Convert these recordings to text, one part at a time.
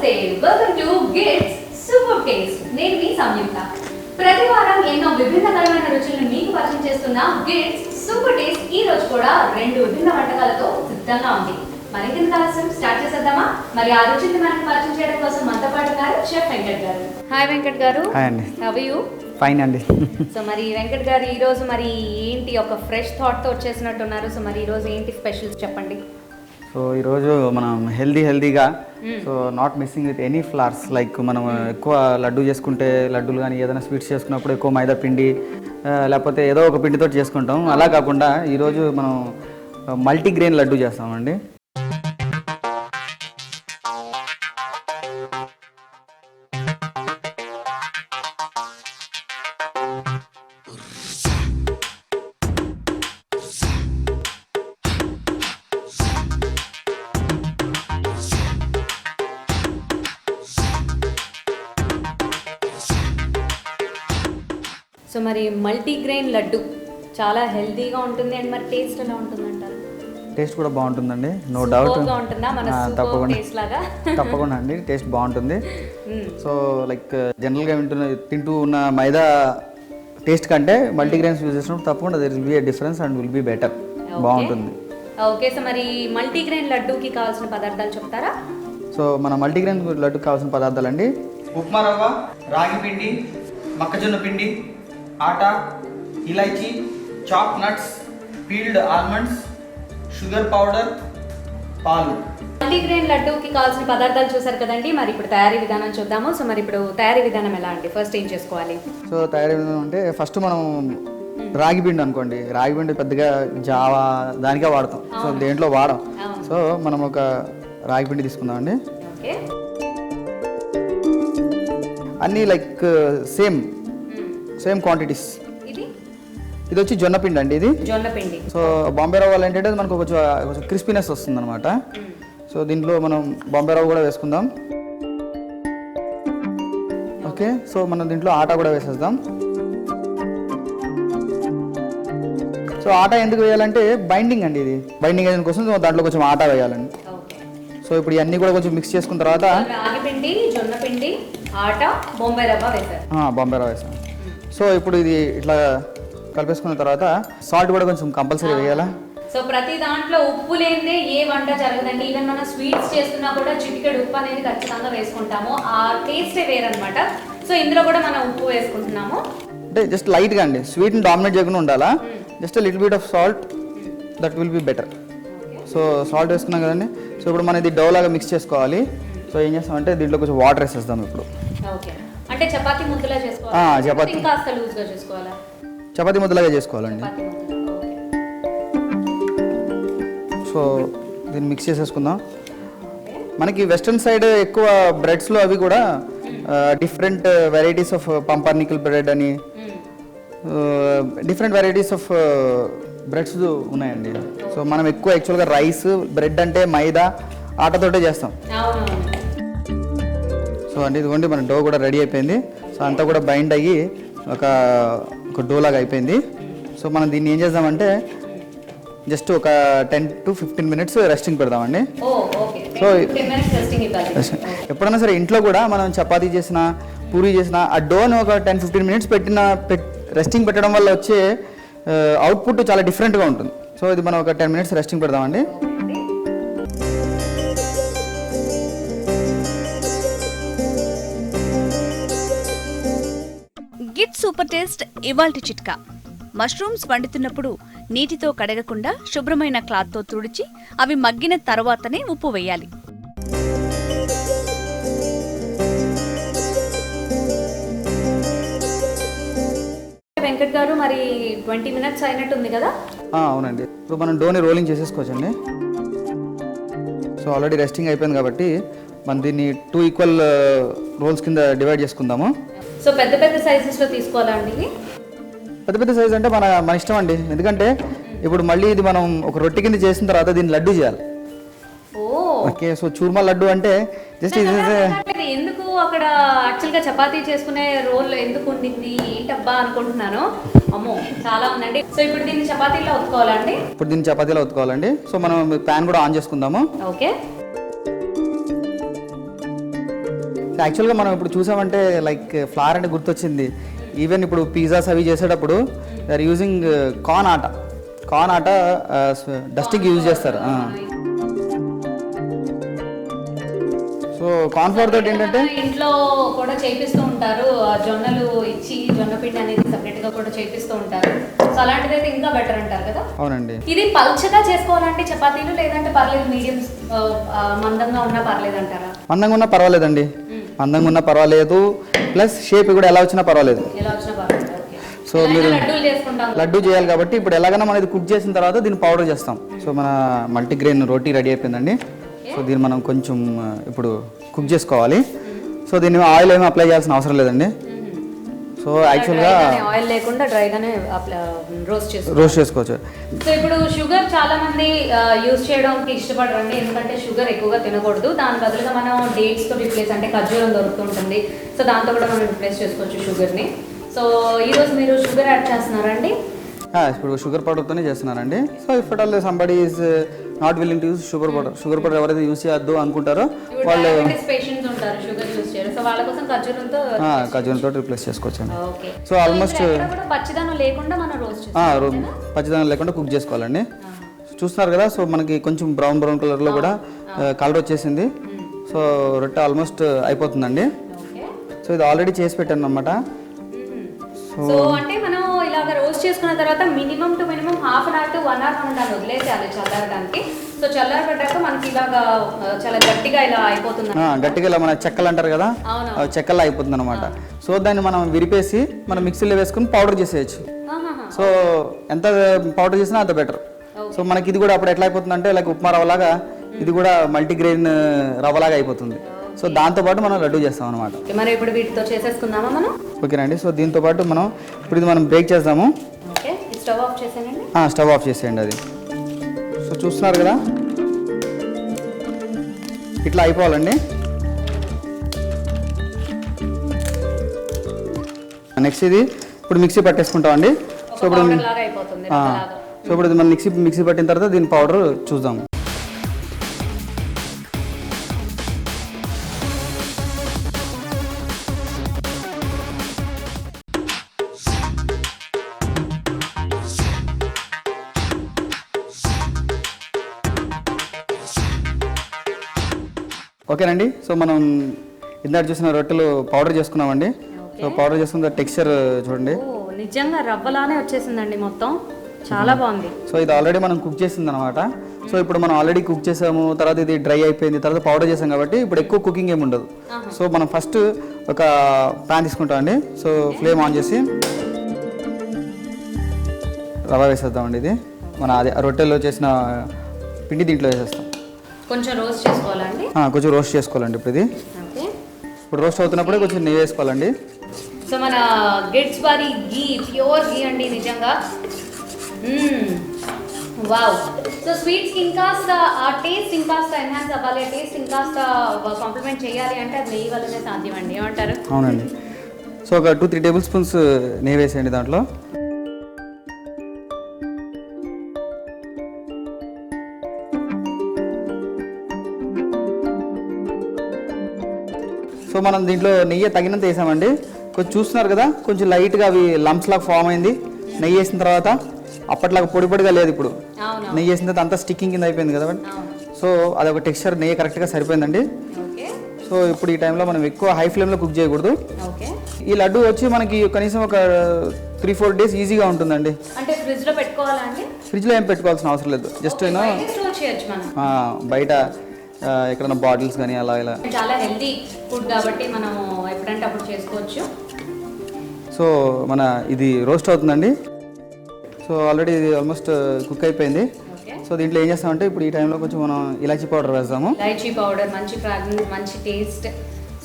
నమస్తే welcome to గిట్స్ super taste. నేను మీ సంయుక్త. ప్రతి వారం ఎన్నో విభిన్నకరమైన రుచులను మీకు పరిచయం చేస్తున్న గిట్స్ సూపర్ టేస్ట్ ఈ రోజు కూడా 2 విభిన్న వంటకాలతో సిద్ధంగా ఉంది. మరిన్ని ఆలస్యం స్టార్ట్ చేసేద్దామా? మరి ఆ రుచిని మనకి పరిచయం చేయడం కోసం మనతో పాటు ఉన్నారు chef Venkat garu. Hi Venkat garu. Hi అండి. How are you? ఫైన్ అండి. సో మరి వెంకట్ గారు ఈ రోజు మరి ఏంటి ఒక ఫ్రెష్ థాట్ తో వచ్చేసినట్టున్నారు. సో మరి ఈ రోజు ఏంటి స్పెషల్స్ చెప్పండి. సో ఈరోజు మనం హెల్దీగా so not missing with any flowers. Like మనం ఎక్కువ లడ్డు చేసుకుంటే లడ్డూలు కానీ ఏదైనా స్వీట్స్ చేసుకున్నప్పుడు ఎక్కువ మైదా పిండి లేకపోతే ఏదో ఒక పిండితో చేసుకుంటాం. అలా కాకుండా ఈరోజు మనం మల్టీగ్రెయిన్ లడ్డు చేస్తామండి. సో మరి మల్టీగ్రెయిన్ లడ్డు చాలా హెల్తీగా ఉంటుంది అండ్ మరి టేస్ట్ ఎలా ఉంటుంది అంటారు? టేస్ట్ కూడా బాగుంటుందండి, నో డౌట్. తప్పకుండా అండి, టేస్ట్ బాగుంటుంది. సో లైక్ జనరల్గా తింటూ ఉన్న మైదా టేస్ట్ కంటే మల్టీగ్రెయిన్స్ యూజ్ చేసినప్పుడు తప్పకుండా there will be a difference and will be better. బాగుంటుంది. ఓకే. సో మరి మల్టీగ్రెయిన్ లడ్డూకి కావాల్సిన పదార్థాలు చెప్తారా? సో మన మల్టీగ్రెయిన్ లడ్డుకి కావాల్సిన పదార్థాలు అండి: ఉప్మా రవ్వ, రాగి పిండి, మొక్కజొన్న పిండి, ఆటా, ఇలాచీ, chop nuts, peeled almonds, sugar powder, పాలు. మల్టీగ్రెయిన్ లడ్డూకి కావాల్సిన పదార్థాలు చూసారు కదండి. మరి ఇప్పుడు తయారీ విధానం చూద్దాము. సో మరి ఇప్పుడు తయారీ విధానం ఎలా అండి? ఫస్ట్ ఏం చేసుకోవాలి? సో తయారీ విధానం అంటే ఫస్ట్ మనం రాగి పిండి అనుకోండి, రాగి పిండి పెద్దగా జావా దానికే వాడతాం. సో దేంట్లో వాడం. సో మనం ఒక రాగి పిండి తీసుకుందామండి. ఓకే. అన్నీ లైక్ సేమ్ క్వాంటిటీస్. ఇది వచ్చి జొన్న పిండి అండి. ఇది జొన్న పిండి. సో బాంబే రవ్వ ఏంటంటే మనకు కొంచెం క్రిస్పీనెస్ వస్తుంది అనమాట. సో దీంట్లో మనం బాంబే రవ్వ కూడా వేసుకుందాం. ఓకే. సో మనం దీంట్లో ఆటా కూడా వేసేద్దాం. సో ఆటా ఎందుకు వేయాలంటే బైండింగ్ అండి, ఇది బైండింగ్ అయ్యే కోసం దాంట్లో కొంచెం ఆటా వేయాలండి. సో ఇప్పుడు ఇవన్నీ కూడా కొంచెం మిక్స్ చేసుకున్న తర్వాత రాగి పిండి, జొన్న పిండి, ఆటా, బాంబే రవ్వ వేసాం. బాంబే రవ్వ వేసాం. సో ఇప్పుడు ఇది ఇట్లా కలిపేసుకున్న తర్వాత సాల్ట్ కూడా కొంచెం కంపల్సరీ వేయాలా. సో ప్రతి దాంట్లో ఉప్పు లేనిదే ఏ వంట జరగదండి. ఈవెన్ మనం స్వీట్స్ చేస్తున్నా కూడా చిటికెడు ఉప్పు అనేది ఖచ్చితంగా వేసుకుంటాము. ఆ టేస్టే వేరనమాట. సో ఇందులో కూడా మనం ఉప్పు వేసుకుంటున్నాము. అంటే జస్ట్ లైట్గా అండి, స్వీట్ని డామినేట్ చేయకుండా ఉండాలా. Just little bit of salt, that will be better. So salt వేసుకున్నాం కదండి. సో ఇప్పుడు మనం ఇది డౌ లాగా మిక్స్ చేసుకోవాలి. సో ఏం చేస్తామంటే దీంట్లో కొంచెం వాటర్ వేసేస్తాం ఇప్పుడు. ఓకే. అంటే చపాతీ ముద్దలా చేసుకోవాలి. చపాతీ ఇంకా కాస్త లూజ్గా చేసుకోవాలా? చపాతీ ముద్దలాగా చేసుకోవాలండి. సో దీన్ని మిక్స్ చేసేసుకుందాం. మనకి వెస్ట్రన్ సైడ్ ఎక్కువ బ్రెడ్స్లో అవి కూడా డిఫరెంట్ వెరైటీస్ ఆఫ్ పంపర్నికల్ బ్రెడ్ అని డిఫరెంట్ వెరైటీస్ ఆఫ్ బ్రెడ్స్ ఉన్నాయండి. సో మనం ఎక్కువ యాక్చువల్గా రైస్ బ్రెడ్ అంటే మైదా ఆటతోటే చేస్తాం. సో అంటే ఇదిగోండి మన డో కూడా రెడీ అయిపోయింది. సో అంతా కూడా బైండ్ అయ్యి ఒక డో లాగా అయిపోయింది. సో మనం దీన్ని ఏం చేద్దామంటే జస్ట్ ఒక 10 to 15 minutes రెస్టింగ్ పెడదామండి. సో ఎప్పుడైనా సరే ఇంట్లో కూడా మనం చపాతీ చేసిన పూరీ చేసిన ఆ డోని ఒక 10-15 minutes రెస్టింగ్ పెట్టడం వల్ల వచ్చే అవుట్పుట్ చాలా డిఫరెంట్గా ఉంటుంది. సో ఇది మనం ఒక 10 minutes రెస్టింగ్ పెడదామండి. గిట్ సూపర్ టేస్ట్ ఇవాల్టి చిట్కా: మష్రూమ్స్ వండుతున్నప్పుడు నీటితో కడగకుండా శుభ్రమైన క్లాత్తో తుడిచి అవి మగ్గిన తర్వాతనే ఉప్పు వేయాలి. వెంకట్ గారు మరి 20 minutes అయినట్టుంది కదా? అవునండి. ఇప్పుడు మనం డోని రోలింగ్ చేసేసుకోవచ్చండి. సో ఆల్రెడీ రెస్టింగ్ అయిపోయింది కాబట్టి మనం దీన్ని 2 equal రోల్స్ కింద డివైడ్ చేసుకుందాము. సో పెద్ద పెద్ద సైజెస్లో తీసుకోవాలండి? పెద్ద సైజ్ అంటే మన ఇష్టం అండి. ఎందుకంటే ఇప్పుడు మళ్ళీ ఇది మనం ఒక రొట్టె కింద చేసిన తర్వాత దీన్ని లడ్డు చేయాలి. ఓకే. సో చూర్మా లడ్డు అంటే జస్ట్ ఎందుకు అక్కడ యాక్చువల్గా చపాతీ చేసుకునే రోల్ ఎందుకు ఉండింది ఏంటబ్బా అనుకుంటున్నాను. అమ్మో చాలా ఉందండి. సో ఇప్పుడు దీన్ని చపాతీలో ఒత్తుకోవాలండి. ఇప్పుడు దీన్ని చపాతీలో ఒత్తుకోవాలండి. సో మనం ప్యాన్ కూడా ఆన్ చేసుకుందాము. ఓకే. యాక్చువల్గా మనం ఇప్పుడు చూసామంటే లైక్ ఫ్లవర్ అంటే గుర్తొచ్చింది. ఈవెన్ ఇప్పుడు పిజ్జాస్ అవి చేసేటప్పుడు దే ఆర్ యూజింగ్ కార్న్ ఆట డస్టింగ్ యూజ్ చేస్తారు. సో కార్న్ ఫ్లోర్ తోటి ఏంటంటే ఇంట్లో కూడా చేపిస్తూ ఉంటారు, జొన్నలు ఇచ్చి జొన్న పిండి అనేది సెపరేట్ గా కూడా చేపిస్తూ ఉంటారు. సో అలాంటిది అయితే ఇంకా బెటర్ అంటారు కదా. అవునండి. ఇది పల్చగా చేసుకోవాలంటే చపాతీలు, లేదంటే పర్లేదు మీడియం మందంగా ఉన్నా పర్లేదు అంటారా? మందంగా ఉన్నా పర్వాలేదండి, మందంగా ఉన్నా పర్వాలేదు, ప్లస్ షేప్ కూడా ఎలా వచ్చినా పర్వాలేదు. ఎలా వచ్చినా పర్లేదు. సో మీరు లడ్డూలు చేసుకుంటాం, లడ్డు చేయాలి కాబట్టి ఇప్పుడు ఎలాగైనా మనం ఇది కుక్ చేసిన తర్వాత దీన్ని పౌడర్ చేస్తాం. సో మన మల్టీగ్రెయిన్ రోటీ రెడీ అయిపోయిందండి. సో దీన్ని మనం కొంచెం ఇప్పుడు కుక్ చేసుకోవాలి. సో దీన్ని ఆయిల్ ఏమీ అప్లై చేయాల్సిన అవసరం లేదండి. సో యాక్చువల్గా ఆయిల్ లేకుండా డ్రైగానే రోస్ట్ చేసుకోవచ్చు. సో ఇప్పుడు షుగర్ చాలా మంది యూజ్ చేయడానికి ఇష్టపడరండి, ఎందుకంటే షుగర్ ఎక్కువగా తినకూడదు. దాని బదులుగా మనం డేట్స్తో రిప్లేస్, అంటే ఖర్జూరం దొరుకుతుంటుంది, సో దాంతో కూడా మనం రిప్లేస్ చేసుకోవచ్చు షుగర్ని. సో ఈరోజు మీరు షుగర్ యాడ్ చేస్తున్నారండి? ఇప్పుడు షుగర్ పౌడర్తోనే చేస్తున్నానండి. So if at all somebody is not willing to use sugar powder ఎవరైతే యూజ్ చేయొద్దు అనుకుంటారో వాళ్ళు పేషెంట్స్ ఉంటారు షుగర్ యూజ్ చేయరు, సో వాళ్ళ కోసం ఖర్జూరంతో రిప్లేస్ చేసుకోవచ్చు. ఓకే. సో ఆల్మోస్ట్ పచ్చిదనం లేకుండా మనం రోస్ట్ పచ్చిదనం లేకుండా కుక్ చేసుకోవాలండి. చూస్తున్నారు కదా, సో మనకి కొంచెం బ్రౌన్ కలర్లో కూడా కలర్ వచ్చేసింది. సో రొట్టె ఆల్మోస్ట్ అయిపోతుందండి. సో ఇది ఆల్రెడీ చేసి పెట్టాను అన్నమాట. సో అంటే మనం ఇలాగ రోస్ట్ చేసుకున్న తర్వాత minimum half an hour to 1 hour మనం దాన్ని వదిలేసేయాలి చల్లారడానికి. సో చల్లారబడ్డాక మనకి ఇలాగా చాలా గట్టిగా ఇలా అయిపోతుంది, గట్టిగా ఇలా మన చెక్కలు అంటారు కదా, చెక్కల్లో అయిపోతుంది అనమాట. సో దాన్ని మనం విరిపేసి మనం మిక్సీలో వేసుకుని పౌడర్ చేసేయచ్చు. సో ఎంత పౌడర్ చేసినా అంత బెటర్. సో మనకి ఇది కూడా అప్పుడు ఎట్లా అయిపోతుంది అంటే లైక్ ఉప్మా రవ్వలాగా, ఇది కూడా మల్టీగ్రెయిన్ రవ్వలాగా అయిపోతుంది. సో దాంతోపాటు మనం లడ్డు చేస్తాం అనమాట. మరి ఇప్పుడు వీటితో చేసేసుకుందామా మనం? ఓకేనండి. సో దీంతో పాటు మనం ఇప్పుడు ఇది మనం బ్రేక్ చేద్దాము. ఓకే, స్టవ్ ఆఫ్ చేసేయండి. స్టవ్ ఆఫ్ చేసేయండి అది. సో చూస్తున్నారు కదా, ఇట్లా అయిపోవాలండి. నెక్స్ట్ ఇది ఇప్పుడు మిక్సీ పట్టేసుకుంటామండి. సో ఇప్పుడు మనం మిక్సీ పట్టిన తర్వాత దీని పౌడర్ చూద్దాం. ఓకేనండి. సో మనం ఇందాక చూసిన రొట్టెలు పౌడర్ చేసుకున్నామండి. సో పౌడర్ చేసుకున్న టెక్స్చర్ చూడండి, నిజంగా రవ్వలానే వచ్చేసిందండి, మొత్తం చాలా బాగుంది. సో ఇది ఆల్రెడీ మనం కుక్ చేసింది అనమాట. సో ఇప్పుడు మనం ఆల్రెడీ కుక్ చేసాము, తర్వాత ఇది డ్రై అయిపోయింది, తర్వాత పౌడర్ చేసాం కాబట్టి ఇప్పుడు ఎక్కువ కుకింగ్ ఏమి ఉండదు. సో మనం ఫస్ట్ ఒక ప్యాన్ తీసుకుంటామండి. సో ఫ్లేమ్ ఆన్ చేసి రవ్వ వేసేద్దామండి. ఇది మన అది రొట్టెల్లో చేసిన పిండి దీంట్లో వేసేస్తాం. కొంచెం రోస్ట్ చేసుకోవాలండి, కొంచెం రోస్ట్ చేసుకోవాలండి. ఇప్పుడు రోస్ట్ అవుతున్నప్పుడే కొంచెం నెయ్యి వేసుకోవాలండి. సో మన గిట్స్ వారి గీ, ప్యూర్ గీ అండి నిజంగా. వావ్. సో స్వీట్స్కి ఇంకాస్త ఆ టేస్ట్ ఇంకాస్త ఎన్హాన్స్ అవ్వాలి, ఆ టేస్ట్ ఇంకాస్త కాంప్లిమెంట్ చేయాలి అంటే అది నెయ్యి వల్లనే సాధ్యం అండి, ఏమంటారు? అవునండి. సో ఒక 2-3 టేబుల్ స్పూన్స్ నెయ్యి వేసేయండి దాంట్లో. సో మనం దీంట్లో నెయ్యి తగినంత వేసామండి. కొంచెం చూస్తున్నారు కదా, కొంచెం లైట్గా అవి లంప్స్ లాగా ఫామ్ అయింది నెయ్యి వేసిన తర్వాత. అప్పట్లాగా పొడిగా లేదు, ఇప్పుడు నెయ్యి వేసిన తర్వాత అంతా స్టిక్కింగ్ కింద అయిపోయింది కదా. సో అదొక టెక్స్చర్, నెయ్యి కరెక్ట్గా సరిపోయిందండి. సో ఇప్పుడు ఈ టైంలో మనం ఎక్కువ హై ఫ్లేమ్లో కుక్ చేయకూడదు. ఈ లడ్డు వచ్చి మనకి కనీసం ఒక 3-4 డేస్ ఈజీగా ఉంటుందండి. అంటే ఫ్రిడ్జ్లో పెట్టుకోవాలండి? ఫ్రిడ్జ్లో ఏం పెట్టుకోవాల్సిన అవసరం లేదు, జస్ట్ బయట ఎక్కడైనా బాటిల్స్ కానీ అలా ఇలా. చాలా హెల్తీ ఫుడ్ కాబట్టి మనం ఎప్పుడంటే అప్పుడు చేసుకోవచ్చు. సో మన ఇది రోస్ట్ అవుతుందండి. సో ఆల్రెడీ ఇది ఆల్మోస్ట్ కుక్ అయిపోయింది. సో దీంట్లో ఏం చేస్తామంటే ఇప్పుడు ఈ టైంలో కొంచెం మనం ఇలాచీ పౌడర్ వేస్తాము. ఇలాచీ పౌడర్ మంచి ఫ్రాగ్రెన్స్, మంచి టేస్ట్,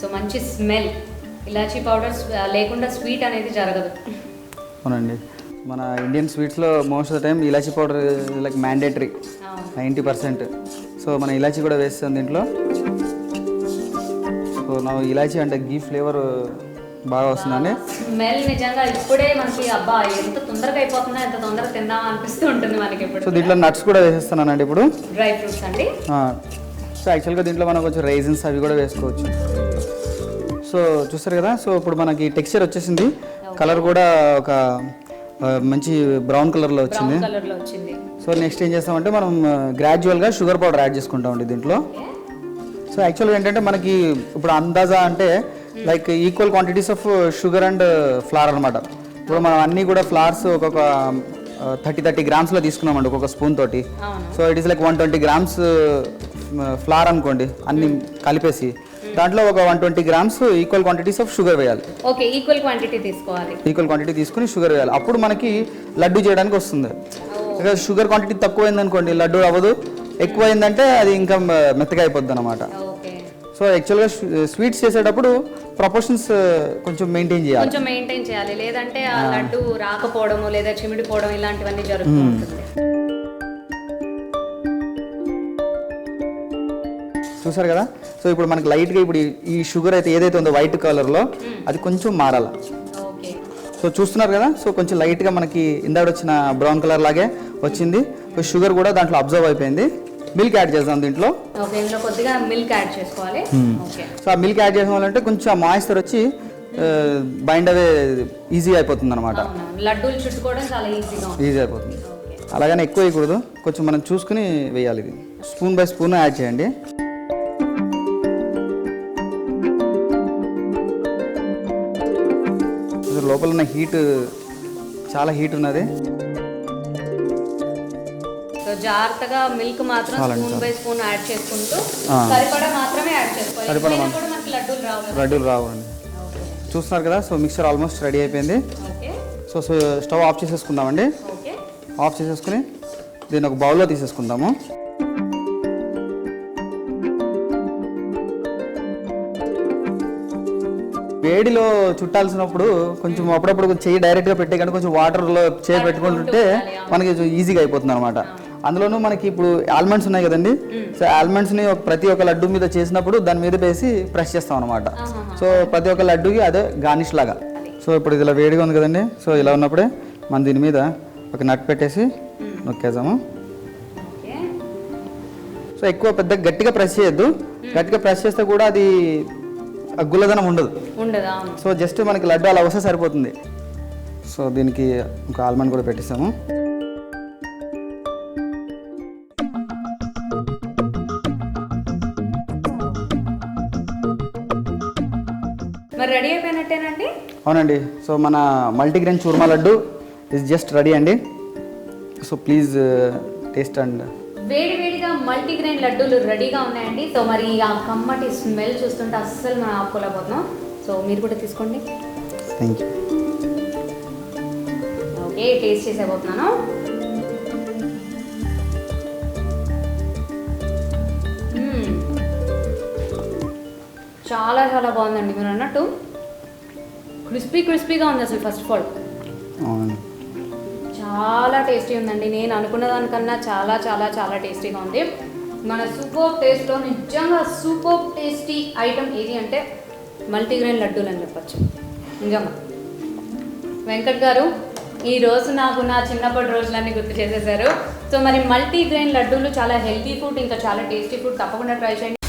సో మంచి స్మెల్. ఇలాచీ పౌడర్ లేకుండా స్వీట్ అనేది జరగదు. అవునండి. మన ఇండియన్ స్వీట్స్లో మోస్ట్ ఆఫ్ ద టైం ఇలాచీ పౌడర్ లైక్ మ్యాండేటరీ 90%. సో మన ఇలాచీ కూడా వేస్తాం దీంట్లో. సో నా ఇలాచీ అంటే గీ ఫ్లేవర్ బాగా వస్తుందండి. స్మెల్ నిజంగా ఇప్పుడే మనకి అబ్బా ఎంత తొందరగా అయిపోతుందో, ఎంత తొందరగా తిందామా అనిపిస్తూ ఉంటుంది మనకి ఇప్పుడు. సో దీంట్లో నట్స్ కూడా వేసేస్తున్నానండి ఇప్పుడు, డ్రై ఫ్రూట్స్ అండి. సో యాక్చువల్గా దీంట్లో మనం కొంచెం రైజిన్స్ అవి కూడా వేసుకోవచ్చు. సో చూస్తారు కదా, సో ఇప్పుడు మనకి టెక్స్చర్ వచ్చేసింది, కలర్ కూడా ఒక మంచి బ్రౌన్ కలర్లో వచ్చింది. కలర్లో వచ్చింది. సో నెక్స్ట్ ఏం చేస్తామంటే మనం గ్రాడ్యువల్గా షుగర్ పౌడర్ యాడ్ చేసుకుంటామండి దీంట్లో. సో యాక్చువల్గా ఏంటంటే మనకి ఇప్పుడు అందాజా అంటే like equal quantities of sugar and flower అనమాట. ఇప్పుడు మనం అన్నీ కూడా ఫ్లవర్స్ ఒక్కొక్క 30 గ్రామ్స్లో తీసుకున్నామండి ఒక్కొక్క స్పూన్ తోటి. So it is like 120 grams flower అనుకోండి అన్ని కలిపేసి, దాంట్లో ఒక 120 grams equal quantities of sugar వేయాలి. ఓకే, ఈక్వల్ క్వాంటిటీ తీసుకోవాలి. ఈక్వల్ క్వాంటిటీ తీసుకుని షుగర్ వేయాలి, అప్పుడు మనకి లడ్డు చేయడానికి వస్తుంది. షుగర్ క్వాంటిటీ తక్కువైంది అనుకోండి లడ్డు అవ్వదు, ఎక్కువైందంటే అది ఇంకా మెత్తగా అయిపోద్ది అనమాట. సో యాక్చువల్గా స్వీట్స్ చేసేటప్పుడు ప్రపోర్షన్స్ కొంచెం మెయింటైన్ చేయాలి, లేదంటే ఆ లడ్డు రాకపోవడము లేదా చిమిడిపోవడం ఇలాంటివన్నీ జరుగుతూ ఉంటుంది. చూసారు కదా, సో ఇప్పుడు మనకి లైట్గా ఇప్పుడు ఈ షుగర్ అయితే ఏదైతే ఉందో వైట్ కలర్లో అది కొంచెం మారాలి. సో చూస్తున్నారు కదా, సో కొంచెం లైట్గా మనకి ఇందాక వచ్చిన బ్రౌన్ కలర్ లాగే వచ్చింది. షుగర్ కూడా దాంట్లో అబ్జర్వ్ అయిపోయింది. మిల్క్ యాడ్ చేద్దాం దీంట్లో. కొద్దిగా మిల్క్ యాడ్ చేసుకోవాలి. సో ఆ మిల్క్ యాడ్ చేసుకోవాలంటే కొంచెం మాయిశ్చర్ వచ్చి బైండ్ అవే ఈజీ అయిపోతుంది అనమాట. లడ్డూలు చుట్టుకోవడం చాలా ఈజీ అయిపోతుంది. అలాగనే ఎక్కువ వేయకూడదు, కొంచెం మనం చూసుకుని వేయాలి. ఇది స్పూన్ బై స్పూన్ యాడ్ చేయండి. లోపల ఉన్న హీట్ చాలా హీట్ ఉన్నది. జాగ్రత్తగా మిల్క్ మాత్రం స్పూన్ బై స్పూన్ యాడ్ చేసుకుంటూ సరిపడా మాత్రమే యాడ్ చేసుకోవాలి. లడ్డూలు రావండి. చూస్తున్నారు కదా, సో మిక్చర్ ఆల్మోస్ట్ రెడీ అయిపోయింది. సో స్టవ్ ఆఫ్ చేసేసుకుందామండి. ఆఫ్ చేసేసుకుని దీన్ని ఒక బౌల్లో తీసేసుకుందాము. వేడిలో చుట్టాల్సినప్పుడు కొంచెం అప్పుడప్పుడు చెయ్యి డైరెక్ట్గా పెట్టే కానీ కొంచెం వాటర్లో చేయి పెట్టుకుంటుంటే మనకి ఈజీగా అయిపోతుంది అనమాట. అందులోనూ మనకి ఇప్పుడు ఆల్మండ్స్ ఉన్నాయి కదండి, సో ఆల్మండ్స్ని ప్రతి ఒక్క లడ్డు మీద చేసినప్పుడు దాని మీద వేసి ప్రెస్ చేస్తాం అనమాట. సో ప్రతి ఒక్క లడ్డుకి అదే గార్నిష్ లాగా. సో ఇప్పుడు ఇది ఇలా వేడిగా ఉంది కదండి, సో ఇలా ఉన్నప్పుడే మనం దీని మీద ఒక నట్ పెట్టేసి నొక్కేద్దాము. సో ఎక్కువ పెద్ద గట్టిగా ప్రెస్ చేయొద్దు, గట్టిగా ప్రెస్ చేస్తే కూడా అది గుల్లదనం ఉండదు. సో జస్ట్ మనకి లడ్డు అలా వస్తే సరిపోతుంది. సో దీనికి ఒక ఆల్మండ్ కూడా పెట్టిస్తాము. మరి రెడీ అయిపోయినట్టేనండి? అవునండి. సో మన multigrain churma laddu is just ready అండి. సో ప్లీజ్ టేస్ట్ అండ్ వేడివేడిగా మల్టీగ్రెయిన్ లడ్డూలు రెడీగా ఉన్నాయండి. సో మరి ఆ కమ్మటి స్మెల్ చూస్తుంటే అస్సలు మనం ఆపుకోలేకపోతున్నాం. సో మీరు కూడా తీసుకోండి. Thank you. ఓకే, టేస్ట్ చేసేపోతున్నాను. చాలా చాలా బాగుందండి. మీరు అన్నట్టు క్రిస్పీగా ఉంది అసలు. ఫస్ట్ ఆఫ్ ఆల్ చాలా టేస్టీ ఉందండి. నేను అనుకున్న దానికన్నా చాలా చాలా చాలా టేస్టీగా ఉంది. మన సూపర్ టేస్ట్లో నిజంగా సూపర్ టేస్టీ ఐటమ్ ఏది అంటే మల్టీగ్రెయిన్ లడ్డూలు అని చెప్పచ్చు. నిజంగా వెంకట్ గారు ఈరోజు నాకు నా చిన్నప్పటి రోజులన్నీ గుర్తు చేసేసారు. సో మరి మల్టీగ్రెయిన్ లడ్డూలు చాలా హెల్తీ ఫుడ్, ఇంకా చాలా టేస్టీ ఫుడ్. తప్పకుండా ట్రై చేయండి.